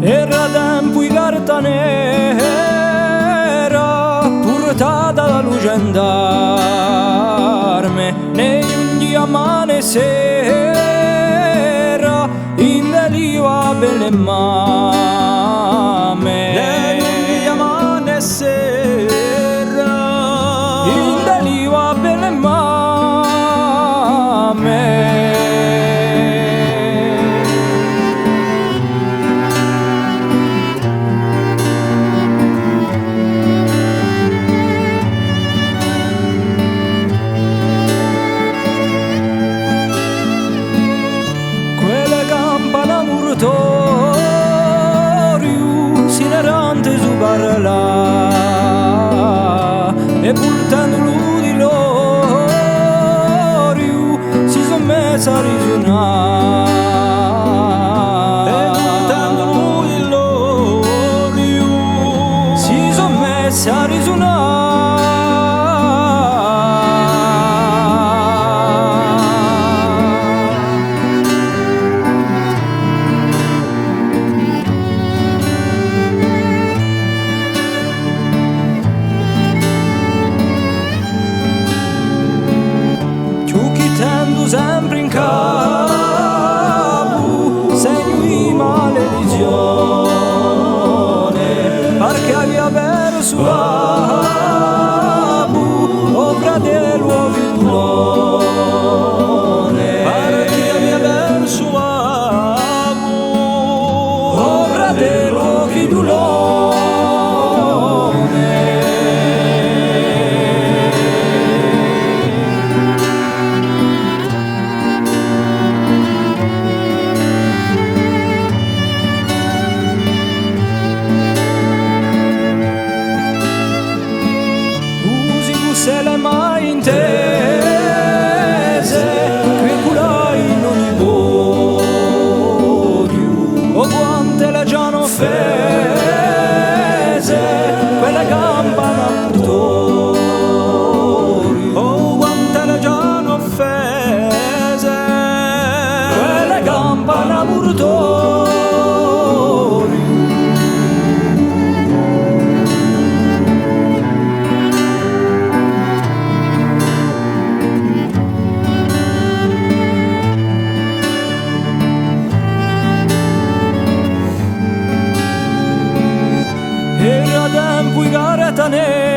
Era tempo i carta nera portata da luce andarme negli ogni amane sera in deliva belle mame negli ogni amane sera in deliva belle mame. Murtoriu sinerante su parla e portando di l'oriu si son messa a risuonare e portando di l'oriu si son messa a risuonare. Sempre in capo segno di maledizione perché aveva perso o fratello figliolone perché aveva perso o fratello figliolone. Se le mai intese che culai in ogni podio o quante le già non offese quelle campana murtori o quante le già non offese quelle campana murtori. Era tempo i carta nera